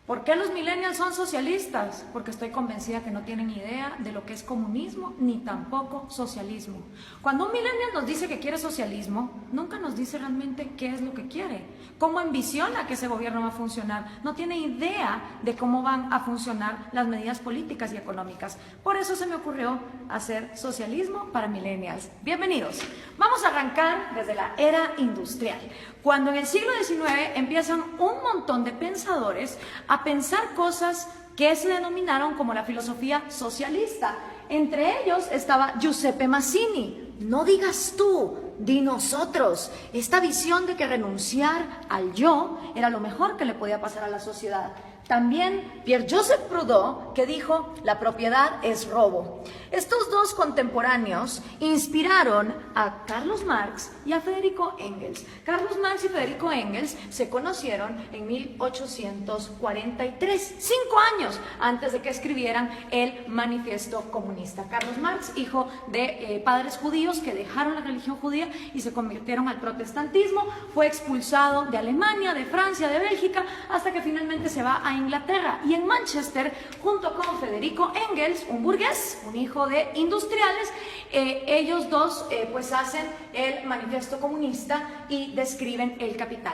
¿Por qué los millennials son socialistas? Porque estoy convencida que no tienen idea de lo que es comunismo ni tampoco socialismo. Cuando un millennial nos dice que quiere socialismo, nunca nos dice realmente qué es lo que quiere, cómo ambiciona que ese gobierno va a funcionar. No tiene idea de cómo van a funcionar las medidas políticas y económicas. Por eso se me ocurrió hacer socialismo para millennials. Bienvenidos. Vamos a arrancar desde la era industrial, cuando en el siglo XIX empiezan un montón de pensadores a pensar cosas que se denominaron como la filosofía socialista. Entre ellos estaba Giuseppe Mazzini. No digas tú, di nosotros. Esta visión de que renunciar al yo era lo mejor que le podía pasar a la sociedad. También Pierre-Joseph Proudhon, que dijo, la propiedad es robo. Estos dos contemporáneos inspiraron a Carlos Marx y a Federico Engels. Carlos Marx y Federico Engels se conocieron en 1843, 5 años antes de que escribieran el Manifiesto Comunista. Carlos Marx, hijo de padres judíos que dejaron la religión judía y se convirtieron al protestantismo, fue expulsado de Alemania, de Francia, de Bélgica, hasta que finalmente se va a Inglaterra, y en Manchester, junto con Federico Engels, un burgués, un hijo de industriales, ellos dos pues hacen el Manifiesto Comunista y describen el capital.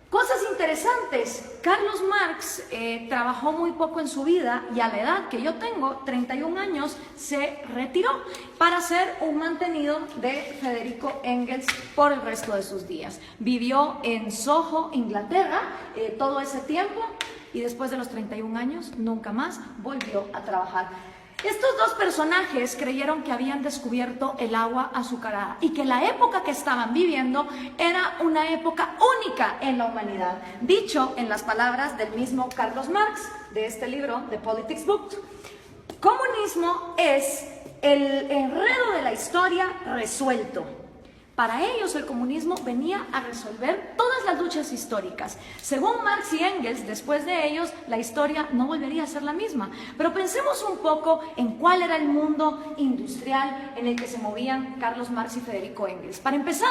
Cosas interesantes. Carlos Marx trabajó muy poco en su vida y a la edad que yo tengo, 31 años, se retiró para ser un mantenido de Federico Engels por el resto de sus días. Vivió en Soho, Inglaterra, todo ese tiempo, y después de los 31 años nunca más volvió a trabajar. Estos dos personajes creyeron que habían descubierto el agua azucarada y que la época que estaban viviendo era una época única en la humanidad. Dicho en las palabras del mismo Carlos Marx, de este libro, The Politics Book, comunismo es el enredo de la historia resuelto. Para ellos el comunismo venía a resolver todas las luchas históricas. Según Marx y Engels, después de ellos la historia no volvería a ser la misma. Pero pensemos un poco en cuál era el mundo industrial en el que se movían Carlos Marx y Federico Engels. Para empezar,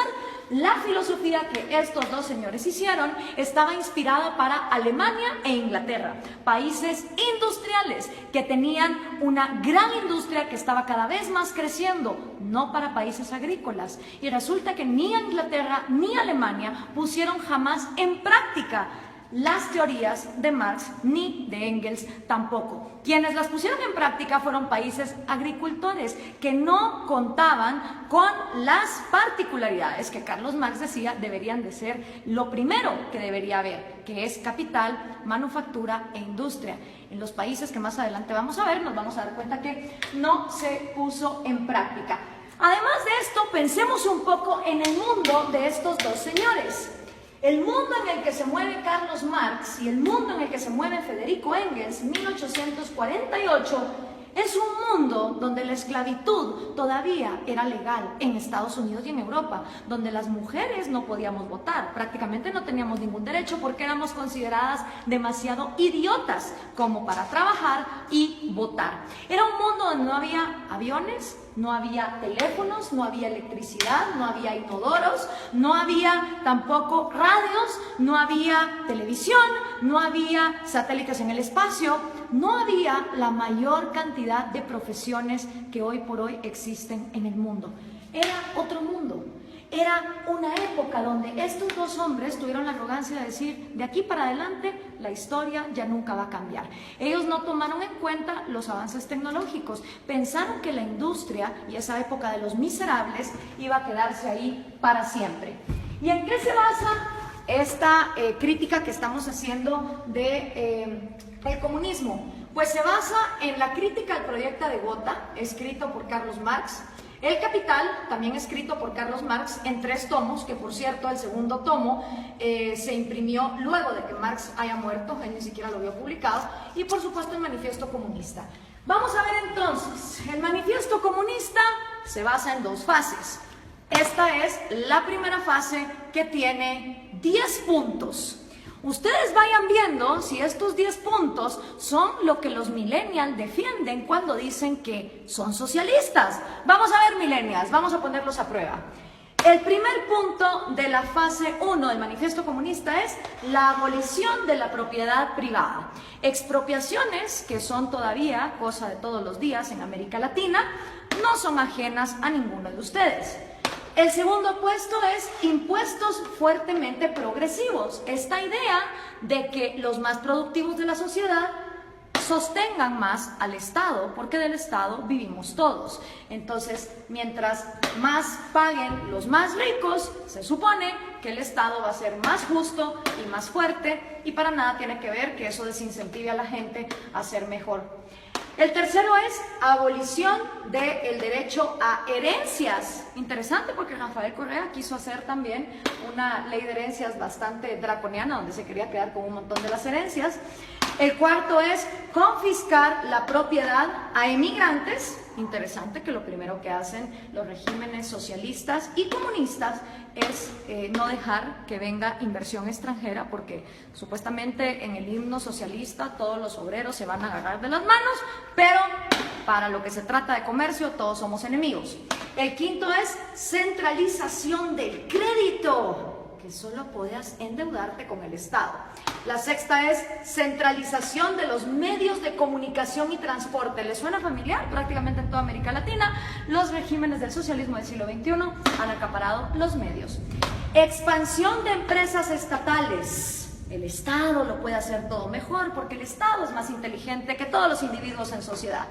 la filosofía que estos dos señores hicieron estaba inspirada para Alemania e Inglaterra, países industriales que tenían una gran industria que estaba cada vez más creciendo, no para países agrícolas. Y resulta que ni Inglaterra ni Alemania pusieron jamás en práctica las teorías de Marx ni de Engels tampoco. Quienes las pusieron en práctica fueron países agricultores que no contaban con las particularidades que Carlos Marx decía deberían de ser lo primero que debería haber, que es capital, manufactura e industria. En los países que más adelante vamos a ver, nos vamos a dar cuenta que no se puso en práctica. Además de esto, pensemos un poco en el mundo de estos dos señores. El mundo en el que se mueve Carlos Marx y el mundo en el que se mueve Federico Engels, 1848, es un mundo donde la esclavitud todavía era legal en Estados Unidos y en Europa, donde las mujeres no podíamos votar, prácticamente no teníamos ningún derecho porque éramos consideradas demasiado idiotas como para trabajar y votar. Era un mundo donde no había aviones, no había teléfonos, no había electricidad, no había inodoros, no había tampoco radios, no había televisión, no había satélites en el espacio, no había la mayor cantidad de profesiones que hoy por hoy existen en el mundo. Era otro mundo. Era una época donde estos dos hombres tuvieron la arrogancia de decir, de aquí para adelante la historia ya nunca va a cambiar. Ellos no tomaron en cuenta los avances tecnológicos, pensaron que la industria y esa época de los miserables iba a quedarse ahí para siempre. ¿Y en qué se basa esta crítica que estamos haciendo de el comunismo? Pues se basa en la crítica al proyecto de Gotha, escrito por Carlos Marx, El Capital, también escrito por Carlos Marx en 3 tomos, que por cierto el segundo tomo se imprimió luego de que Marx haya muerto, él ni siquiera lo vio publicado, y por supuesto el Manifiesto Comunista. Vamos a ver entonces, el Manifiesto Comunista se basa en 2 fases. Esta es la primera fase que tiene 10 puntos. Ustedes vayan viendo si estos 10 puntos son lo que los millennials defienden cuando dicen que son socialistas. Vamos a ver, millennials, vamos a ponerlos a prueba. El primer punto de la fase 1 del Manifiesto Comunista es la abolición de la propiedad privada. Expropiaciones que son todavía cosa de todos los días en América Latina, no son ajenas a ninguno de ustedes. El segundo puesto es impuestos fuertemente progresivos. Esta idea de que los más productivos de la sociedad sostengan más al Estado, porque del Estado vivimos todos. Entonces, mientras más paguen los más ricos, se supone que el Estado va a ser más justo y más fuerte, y para nada tiene que ver que eso desincentive a la gente a ser mejor. El tercero es abolición del derecho a herencias. Interesante, porque Rafael Correa quiso hacer también una ley de herencias bastante draconiana, donde se quería quedar con un montón de las herencias. El cuarto es confiscar la propiedad a emigrantes. Interesante que lo primero que hacen los regímenes socialistas y comunistas es no dejar que venga inversión extranjera, porque supuestamente en el himno socialista todos los obreros se van a agarrar de las manos, pero para lo que se trata de comercio todos somos enemigos. El quinto es centralización del crédito, que solo podías endeudarte con el Estado. La sexta es centralización de los medios de comunicación y transporte. ¿Les suena familiar? Prácticamente en toda América Latina, los regímenes del socialismo del siglo XXI han acaparado los medios. Expansión de empresas estatales. El Estado lo puede hacer todo mejor, porque el Estado es más inteligente que todos los individuos en sociedad.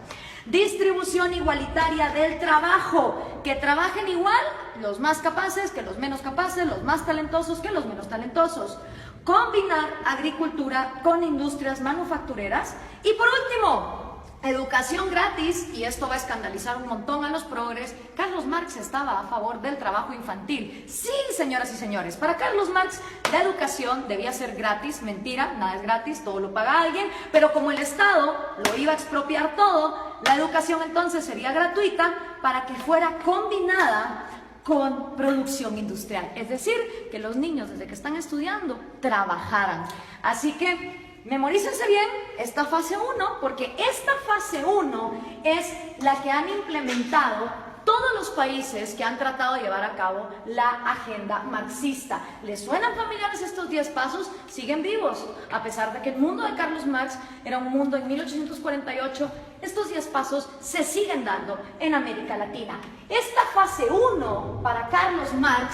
Distribución igualitaria del trabajo, que trabajen igual los más capaces que los menos capaces, los más talentosos que los menos talentosos. Combinar agricultura con industrias manufactureras. Y por último, educación gratis, y esto va a escandalizar un montón a los progres. Carlos Marx estaba a favor del trabajo infantil. Sí, señoras y señores, para Carlos Marx la educación debía ser gratis. Mentira, nada es gratis, todo lo paga alguien, pero como el Estado lo iba a expropiar todo, la educación entonces sería gratuita para que fuera combinada con producción industrial, es decir, que los niños desde que están estudiando trabajaran. Así que memorícense bien esta fase 1, porque esta fase 1 es la que han implementado todos los países que han tratado de llevar a cabo la agenda marxista. ¿Les suenan familiares estos 10 pasos? Siguen vivos, a pesar de que el mundo de Carlos Marx era un mundo en 1848, estos 10 pasos se siguen dando en América Latina. Esta fase 1 para Carlos Marx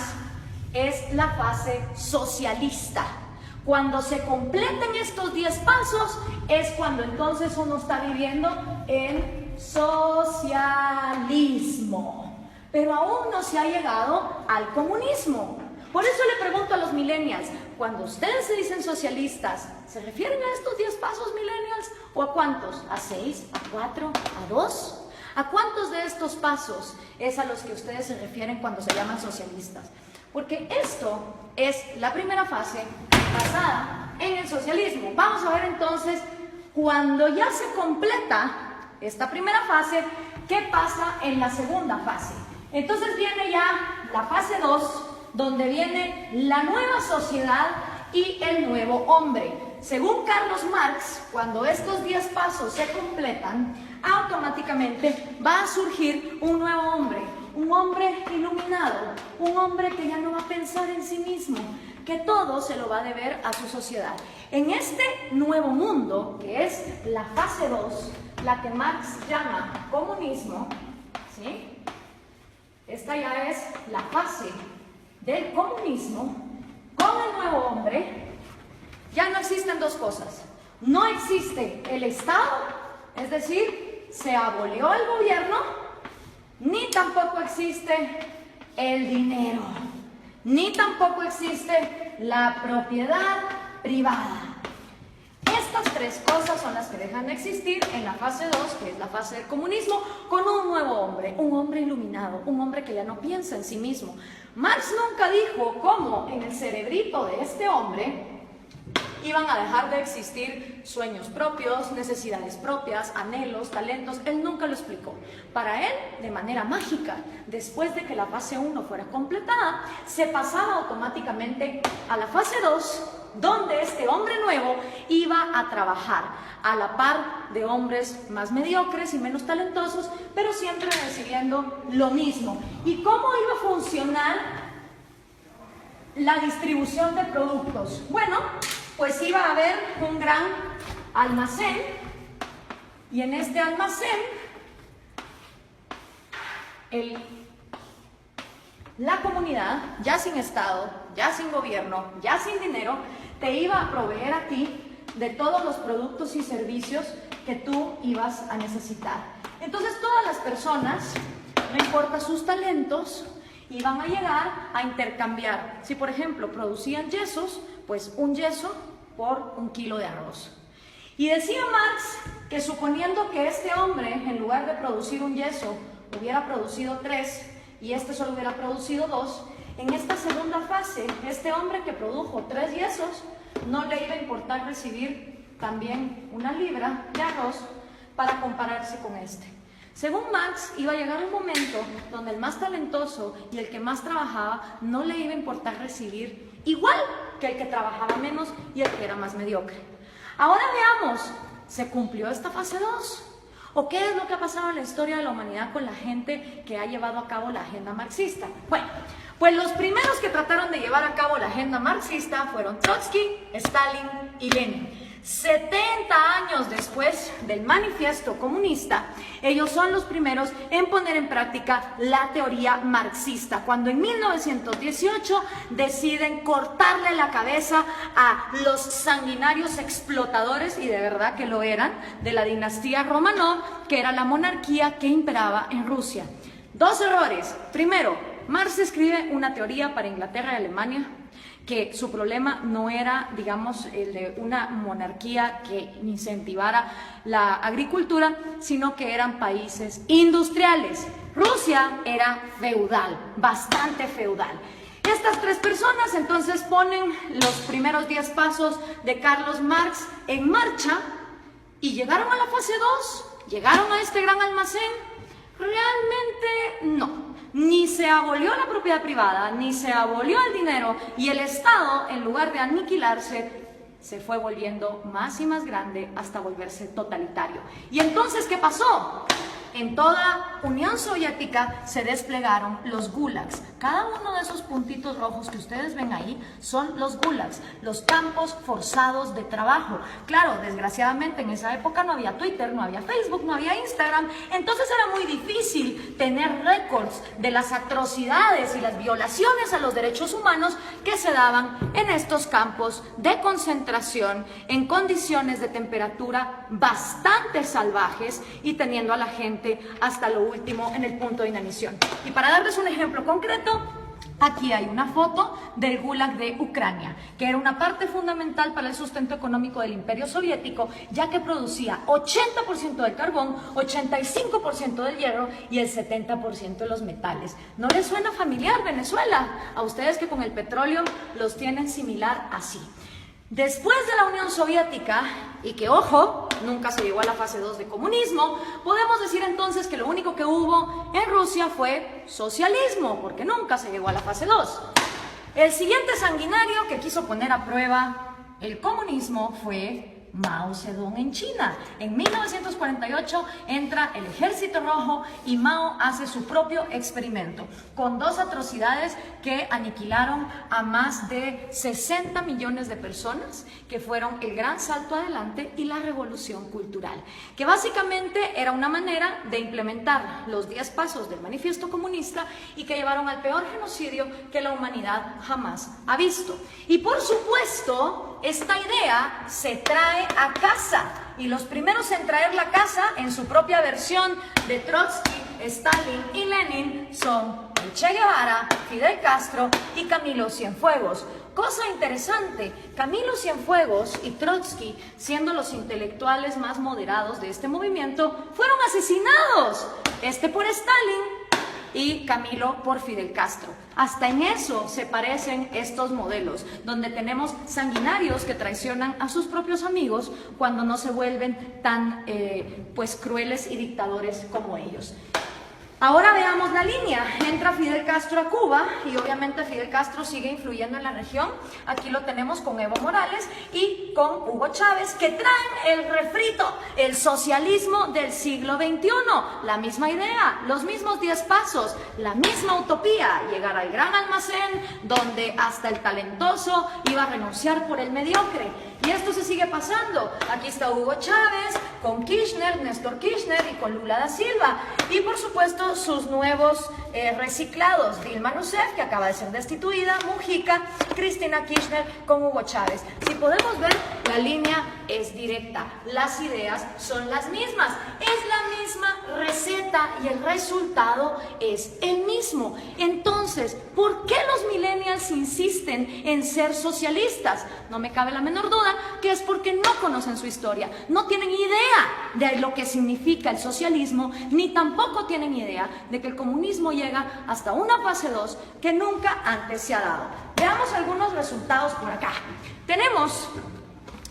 es la fase socialista. Cuando se completen estos 10 pasos es cuando entonces uno está viviendo en socialismo, pero aún no se ha llegado al comunismo. Por eso le pregunto a los millennials, cuando ustedes se dicen socialistas, ¿se refieren a estos 10 pasos, millennials? ¿O a cuántos? ¿A 6? ¿A 4? ¿A 2? ¿A cuántos de estos pasos es a los que ustedes se refieren cuando se llaman socialistas? Porque esto es la primera fase basada en el socialismo. Vamos a ver entonces, cuando ya se completa esta primera fase, ¿qué pasa en la segunda fase? Entonces viene ya la fase 2, donde viene la nueva sociedad y el nuevo hombre. Según Carlos Marx, cuando estos 10 pasos se completan, automáticamente va a surgir un nuevo hombre, un hombre iluminado, un hombre que ya no va a pensar en sí mismo, que todo se lo va a deber a su sociedad. En este nuevo mundo, que es la fase 2, la que Marx llama comunismo, ¿sí? Esta ya es la fase del comunismo. Con el nuevo hombre ya no existen dos cosas. No existe el Estado, es decir, se abolió el gobierno, ni tampoco existe el dinero, ni tampoco existe la propiedad privada. Estas tres cosas son las que dejan de existir en la fase 2, que es la fase del comunismo, con un nuevo hombre, un hombre iluminado, un hombre que ya no piensa en sí mismo. Marx nunca dijo cómo en el cerebrito de este hombre iban a dejar de existir sueños propios, necesidades propias, anhelos, talentos. Él nunca lo explicó. Para él, de manera mágica, después de que la fase 1 fuera completada, se pasaba automáticamente a la fase 2, donde este hombre nuevo iba a trabajar a la par de hombres más mediocres y menos talentosos, pero siempre recibiendo lo mismo. ¿Y cómo iba a funcionar la distribución de productos. Bueno, pues iba a haber un gran almacén y en este almacén la comunidad, ya sin Estado, ya sin gobierno, ya sin dinero, te iba a proveer a ti de todos los productos y servicios que tú ibas a necesitar. Entonces todas las personas, no importa sus talentos, iban a llegar a intercambiar. Si por ejemplo producían yesos, pues un yeso por 1 kilo de arroz. Y decía Marx que suponiendo que este hombre, en lugar de producir un yeso, hubiera producido 3 y este solo hubiera producido 2, en esta segunda fase, este hombre que produjo 3 yesos, no le iba a importar recibir también 1 libra de arroz para compararse con este. Según Marx, iba a llegar un momento donde el más talentoso y el que más trabajaba no le iba a importar recibir igual que el que trabajaba menos y el que era más mediocre. Ahora veamos, ¿se cumplió esta fase 2? ¿O qué es lo que ha pasado en la historia de la humanidad con la gente que ha llevado a cabo la agenda marxista? Bueno, pues los primeros que trataron de llevar a cabo la agenda marxista fueron Trotsky, Stalin y Lenin. 70 años después del manifiesto comunista, ellos son los primeros en poner en práctica la teoría marxista, cuando en 1918 deciden cortarle la cabeza a los sanguinarios explotadores, y de verdad que lo eran, de la dinastía Romanov, que era la monarquía que imperaba en Rusia. 2 errores. Primero, Marx escribe una teoría para Inglaterra y Alemania, que su problema no era, digamos, el de una monarquía que incentivara la agricultura, sino que eran países industriales. Rusia era feudal, bastante feudal. Estas 3 personas entonces ponen los primeros 10 pasos de Carlos Marx en marcha y llegaron a la fase 2, llegaron a este gran almacén. Realmente no. Ni se abolió la propiedad privada, ni se abolió el dinero, y el Estado, en lugar de aniquilarse, se fue volviendo más y más grande hasta volverse totalitario. ¿Y entonces qué pasó? En toda Unión Soviética se desplegaron los gulags. Cada uno de esos puntitos rojos que ustedes ven ahí son los gulags, los campos forzados de trabajo. Claro, desgraciadamente en esa época no había Twitter, no había Facebook, no había Instagram, entonces era muy difícil tener récords de las atrocidades y las violaciones a los derechos humanos que se daban en estos campos de concentración en condiciones de temperatura bastante salvajes y teniendo a la gente hasta lo último en el punto de inanición. Y para darles un ejemplo concreto, aquí hay una foto del Gulag de Ucrania, que era una parte fundamental para el sustento económico del Imperio Soviético, ya que producía 80% del carbón, 85% del hierro y el 70% de los metales. ¿No les suena familiar Venezuela? A ustedes que con el petróleo los tienen similar así. Después de la Unión Soviética, y que ojo, nunca se llegó a la fase 2 de comunismo, podemos decir entonces que lo único que hubo en Rusia fue socialismo, porque nunca se llegó a la fase 2. El siguiente sanguinario que quiso poner a prueba el comunismo fue Mao Zedong en China. En 1948 entra el Ejército Rojo y Mao hace su propio experimento con 2 atrocidades que aniquilaron a más de 60 millones de personas, que fueron el gran salto adelante y la revolución cultural, que básicamente era una manera de implementar los 10 pasos del manifiesto comunista y que llevaron al peor genocidio que la humanidad jamás ha visto. Y por supuesto, esta idea se trae a casa, y los primeros en traer la casa en su propia versión de Trotsky, Stalin y Lenin son el Che Guevara, Fidel Castro y Camilo Cienfuegos. Cosa interesante, Camilo Cienfuegos y Trotsky, siendo los intelectuales más moderados de este movimiento, fueron asesinados, este por Stalin y Camilo por Fidel Castro. Hasta en eso se parecen estos modelos, donde tenemos sanguinarios que traicionan a sus propios amigos cuando no se vuelven tan pues crueles y dictadores como ellos. Ahora veamos la línea. Entra Fidel Castro a Cuba y obviamente Fidel Castro sigue influyendo en la región. Aquí lo tenemos con Evo Morales y con Hugo Chávez, que traen el refrito, el socialismo del siglo XXI. La misma idea, los mismos 10 pasos, la misma utopía, llegar al gran almacén donde hasta el talentoso iba a renunciar por el mediocre. Y esto se sigue pasando. Aquí está Hugo Chávez con Kirchner, Néstor Kirchner y con Lula da Silva. Y por supuesto sus nuevos reciclados, Dilma Rousseff, que acaba de ser destituida, Mujica, Cristina Kirchner con Hugo Chávez. Si podemos ver, la línea es directa. Las ideas son las mismas. Es la misma receta y el resultado es el mismo. Entonces, ¿por qué los millennials insisten en ser socialistas? No me cabe la menor duda que es porque no conocen su historia, no tienen idea de lo que significa el socialismo, ni tampoco tienen idea de que el comunismo llega hasta una fase 2 que nunca antes se ha dado. Veamos algunos resultados por acá. Tenemos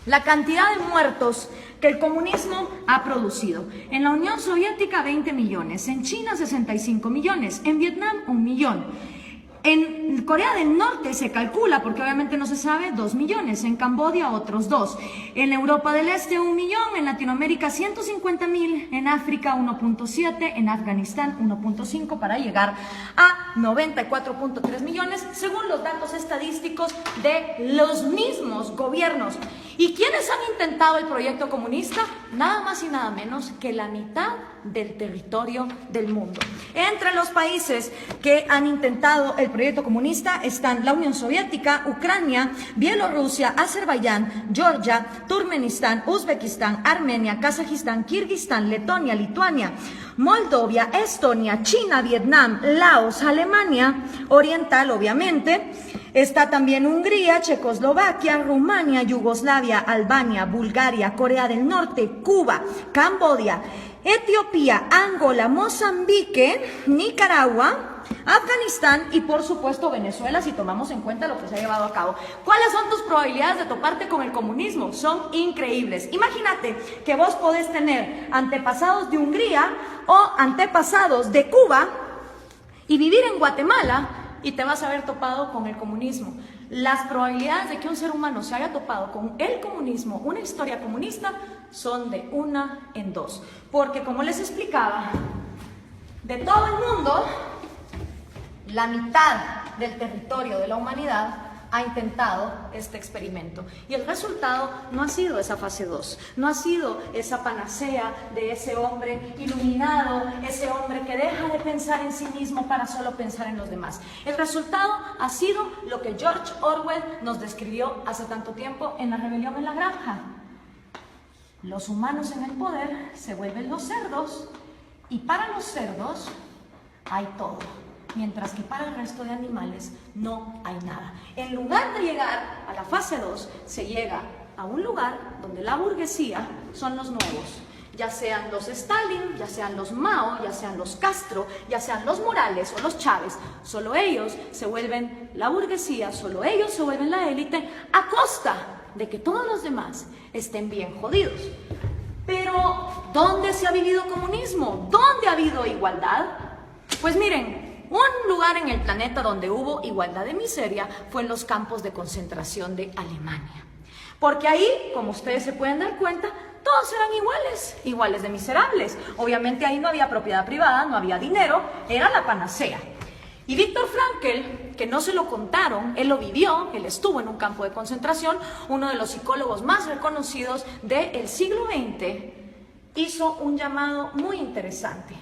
la cantidad de muertos que el comunismo ha producido. En la Unión Soviética 20 millones, en China 65 millones, en Vietnam 1 millón. En Corea del Norte se calcula, porque obviamente no se sabe, 2 millones, en Camboya otros 2, en Europa del Este 1 millón, en Latinoamérica 150.000, en África 1.7, en Afganistán 1.5, para llegar a 94.3 millones, según los datos estadísticos de los mismos gobiernos. ¿Y quiénes han intentado el proyecto comunista? Nada más y nada menos que la mitad del territorio del mundo. Entre los países que han intentado el proyecto comunista están la Unión Soviética, Ucrania, Bielorrusia, Azerbaiyán, Georgia, Turkmenistán, Uzbekistán, Armenia, Kazajistán, Kirguistán, Letonia, Lituania, Moldovia, Estonia, China, Vietnam, Laos, Alemania Oriental, obviamente. Está también Hungría, Checoslovaquia, Rumania, Yugoslavia, Albania, Bulgaria, Corea del Norte, Cuba, Camboya, Etiopía, Angola, Mozambique, Nicaragua, Afganistán y por supuesto Venezuela, si tomamos en cuenta lo que se ha llevado a cabo. ¿Cuáles son tus probabilidades de toparte con el comunismo? Son increíbles. Imagínate que vos podés tener antepasados de Hungría o antepasados de Cuba y vivir en Guatemala y te vas a haber topado con el comunismo. Las probabilidades de que un ser humano se haya topado con el comunismo, una historia comunista, son de 1 en 2. Porque como les explicaba, de todo el mundo, la mitad del territorio de la humanidad ha intentado este experimento. Y el resultado no ha sido esa fase 2, no ha sido esa panacea de ese hombre iluminado, ese hombre que deja de pensar en sí mismo para solo pensar en los demás. El resultado ha sido lo que George Orwell nos describió hace tanto tiempo en La rebelión en la granja. Los humanos en el poder se vuelven los cerdos y para los cerdos hay todo, mientras que para el resto de animales no hay nada. En lugar de llegar a la fase 2, se llega a un lugar donde la burguesía son los nuevos, ya sean los Stalin, ya sean los Mao, ya sean los Castro, ya sean los Morales o los Chávez. Solo ellos se vuelven la burguesía, solo ellos se vuelven la élite, a costa de que todos los demás estén bien jodidos. Pero, ¿dónde se ha vivido comunismo? ¿Dónde ha habido igualdad? Pues miren, un lugar en el planeta donde hubo igualdad de miseria fue en los campos de concentración de Alemania. Porque ahí, como ustedes se pueden dar cuenta, todos eran iguales de miserables. Obviamente ahí no había propiedad privada, no había dinero, era la panacea. Y Viktor Frankl, que no se lo contaron, él lo vivió, él estuvo en un campo de concentración, uno de los psicólogos más reconocidos del siglo XX, hizo un llamado muy interesante.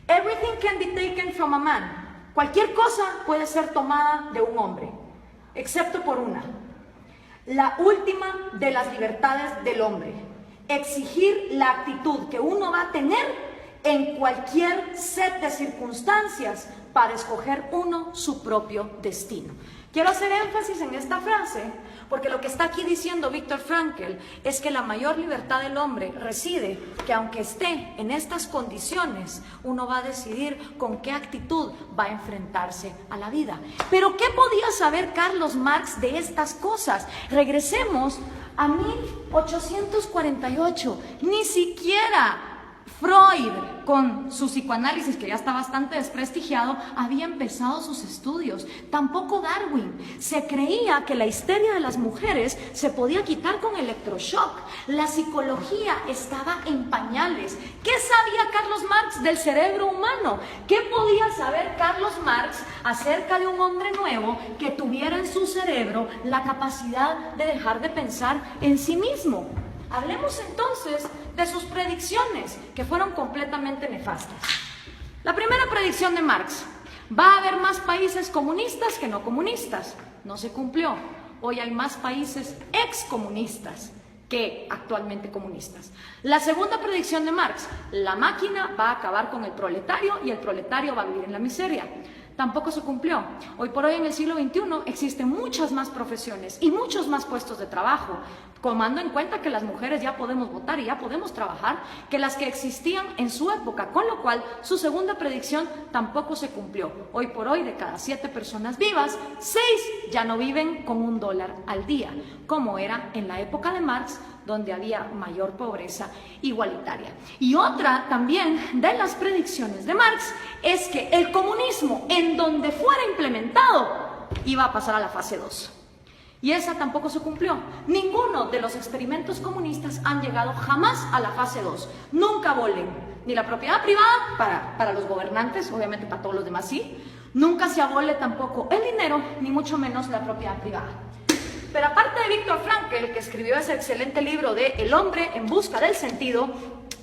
Everything can be taken from a man. Cualquier cosa puede ser tomada de un hombre, excepto por una. La última de las libertades del hombre. Exigir la actitud que uno va a tener en cualquier set de circunstancias para escoger uno su propio destino. Quiero hacer énfasis en esta frase porque lo que está aquí diciendo Viktor Frankl es que la mayor libertad del hombre reside que aunque esté en estas condiciones, uno va a decidir con qué actitud va a enfrentarse a la vida. Pero ¿qué podía saber Carlos Marx de estas cosas? Regresemos a 1848, ni siquiera Freud, con su psicoanálisis, que ya está bastante desprestigiado, había empezado sus estudios. Tampoco Darwin. Se creía que la histeria de las mujeres se podía quitar con electroshock. La psicología estaba en pañales. ¿Qué sabía Carlos Marx del cerebro humano? ¿Qué podía saber Carlos Marx acerca de un hombre nuevo que tuviera en su cerebro la capacidad de dejar de pensar en sí mismo? Hablemos entonces de sus predicciones, que fueron completamente nefastas. La primera predicción de Marx: va a haber más países comunistas que no comunistas. No se cumplió. Hoy hay más países excomunistas que actualmente comunistas. La segunda predicción de Marx: la máquina va a acabar con el proletario y el proletario va a vivir en la miseria. Tampoco se cumplió. Hoy por hoy, en el siglo XXI, existen muchas más profesiones y muchos más puestos de trabajo, tomando en cuenta que las mujeres ya podemos votar y ya podemos trabajar, que las que existían en su época, con lo cual su segunda predicción tampoco se cumplió. Hoy por hoy, de cada 7 personas vivas, 6 ya no viven con $1 al día, como era en la época de Marx, donde había mayor pobreza igualitaria. Y otra también de las predicciones de Marx es que el comunismo, en donde fuera implementado, iba a pasar a la fase 2. Y esa tampoco se cumplió. Ninguno de los experimentos comunistas han llegado jamás a la fase 2. Nunca abolen ni la propiedad privada para los gobernantes, obviamente para todos los demás sí. Nunca se abole tampoco el dinero, ni mucho menos la propiedad privada. Pero aparte de Viktor Frankl, que escribió ese excelente libro de El hombre en busca del sentido,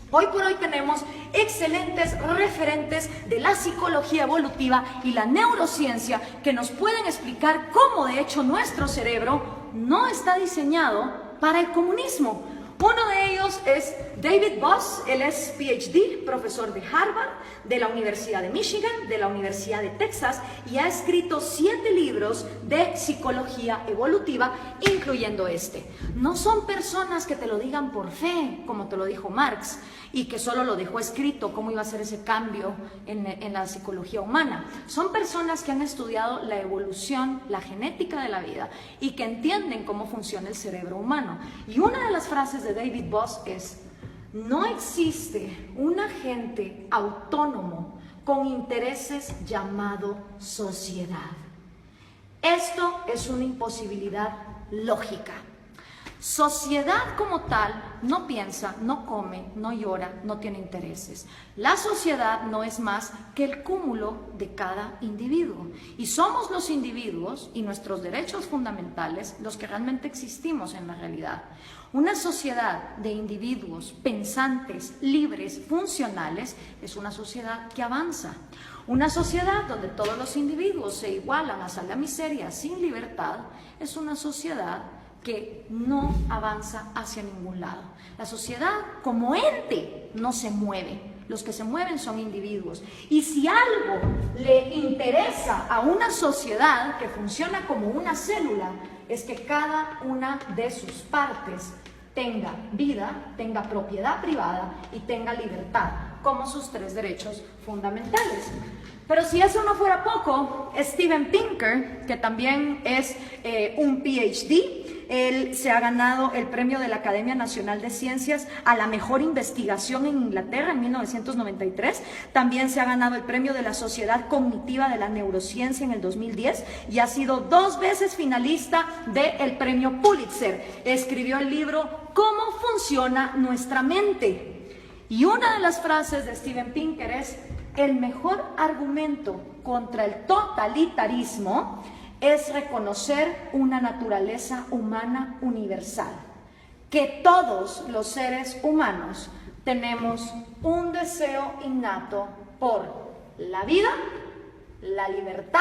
hoy por hoy tenemos excelentes referentes de la psicología evolutiva y la neurociencia que nos pueden explicar cómo de hecho nuestro cerebro no está diseñado para el comunismo. Uno de ellos es David Boss. Él es PhD, profesor de Harvard, de la Universidad de Michigan, de la Universidad de Texas, y ha escrito 7 libros de psicología evolutiva, incluyendo este. No son personas que te lo digan por fe, como te lo dijo Marx, y que solo lo dejó escrito, cómo iba a ser ese cambio en la psicología humana. Son personas que han estudiado la evolución, la genética de la vida, y que entienden cómo funciona el cerebro humano. Y una de las frases de David Boss es: no existe un agente autónomo con intereses llamado sociedad. Esto es una imposibilidad lógica. Sociedad como tal no piensa, no come, no llora, no tiene intereses. La sociedad no es más que el cúmulo de cada individuo. Y somos los individuos y nuestros derechos fundamentales los que realmente existimos en la realidad. Una sociedad de individuos pensantes, libres, funcionales, es una sociedad que avanza. Una sociedad donde todos los individuos se igualan hasta la miseria sin libertad, es una sociedad que no avanza hacia ningún lado. La sociedad como ente no se mueve. Los que se mueven son individuos. Y si algo le interesa a una sociedad que funciona como una célula, es que cada una de sus partes tenga vida, tenga propiedad privada y tenga libertad como sus 3 derechos fundamentales. Pero si eso no fuera poco, Steven Pinker, que también es un PhD, él se ha ganado el premio de la Academia Nacional de Ciencias a la mejor investigación en Inglaterra en 1993. También se ha ganado el premio de la Sociedad Cognitiva de la Neurociencia en el 2010 y ha sido 2 veces finalista del premio Pulitzer. Escribió el libro ¿Cómo funciona nuestra mente? Y una de las frases de Steven Pinker es: el mejor argumento contra el totalitarismo es reconocer una naturaleza humana universal, que todos los seres humanos tenemos un deseo innato por la vida, la libertad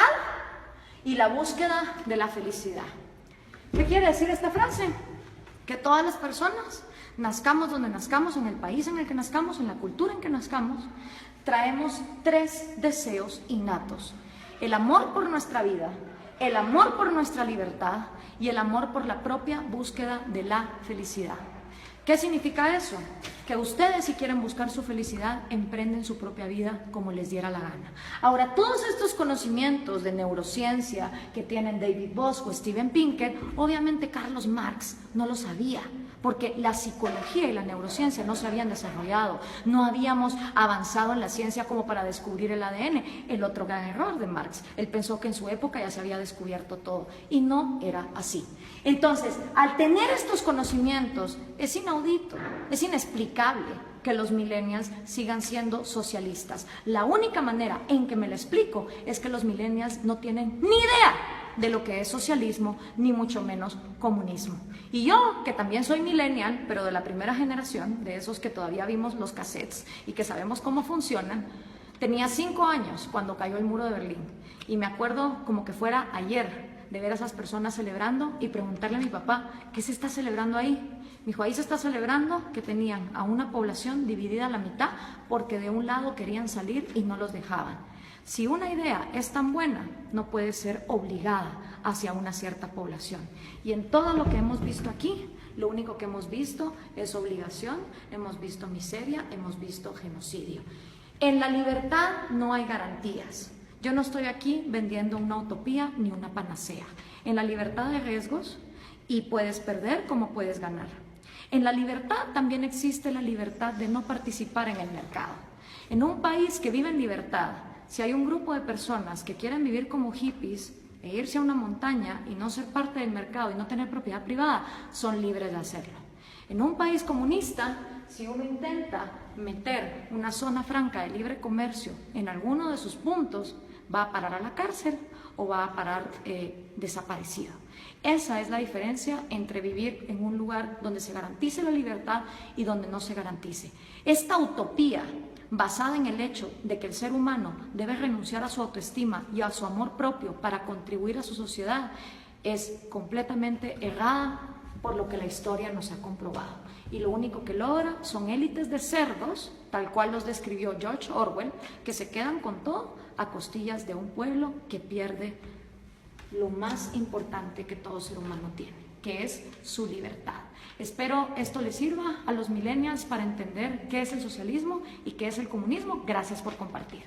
y la búsqueda de la felicidad. ¿Qué quiere decir esta frase? Que todas las personas, nazcamos donde nazcamos, en el país en el que nazcamos, en la cultura en que nazcamos, traemos 3 deseos innatos: el amor por nuestra vida, el amor por nuestra libertad y el amor por la propia búsqueda de la felicidad. ¿Qué significa eso? que ustedes, si quieren buscar su felicidad, emprenden su propia vida como les diera la gana. Ahora, todos estos conocimientos de neurociencia que tienen David Bosch o Steven Pinker, obviamente Carlos Marx no lo sabía, porque la psicología y la neurociencia no se habían desarrollado, no habíamos avanzado en la ciencia como para descubrir el ADN, el otro gran error de Marx. Él pensó que en su época ya se había descubierto todo, y no era así. Entonces, al tener estos conocimientos, es inaudito, es inexplicable que los millennials sigan siendo socialistas. La única manera en que me lo explico es que los millennials no tienen ni idea de lo que es socialismo, ni mucho menos comunismo. Y yo, que también soy millennial, pero de la primera generación, de esos que todavía vimos los cassettes y que sabemos cómo funcionan, tenía 5 años cuando cayó el muro de Berlín. Y me acuerdo como que fuera ayer de ver a esas personas celebrando y preguntarle a mi papá, ¿qué se está celebrando ahí? Me dijo, ahí se está celebrando que tenían a una población dividida a la mitad porque de un lado querían salir y no los dejaban. Si una idea es tan buena, no puede ser obligada hacia una cierta población. Y en todo lo que hemos visto aquí, lo único que hemos visto es obligación, hemos visto miseria, hemos visto genocidio. En la libertad no hay garantías. Yo no estoy aquí vendiendo una utopía ni una panacea. En la libertad hay riesgos y puedes perder como puedes ganar. En la libertad también existe la libertad de no participar en el mercado. En un país que vive en libertad, si hay un grupo de personas que quieren vivir como hippies e irse a una montaña y no ser parte del mercado y no tener propiedad privada, son libres de hacerlo. En un país comunista, si uno intenta meter una zona franca de libre comercio en alguno de sus puntos, va a parar a la cárcel o va a parar desaparecido. Esa es la diferencia entre vivir en un lugar donde se garantice la libertad y donde no se garantice. Esta utopía basada en el hecho de que el ser humano debe renunciar a su autoestima y a su amor propio para contribuir a su sociedad, es completamente errada por lo que la historia nos ha comprobado. Y lo único que logra son élites de cerdos, tal cual los describió George Orwell, que se quedan con todo a costillas de un pueblo que pierde lo más importante que todo ser humano tiene, que es su libertad. Espero esto les sirva a los millennials para entender qué es el socialismo y qué es el comunismo. Gracias por compartir.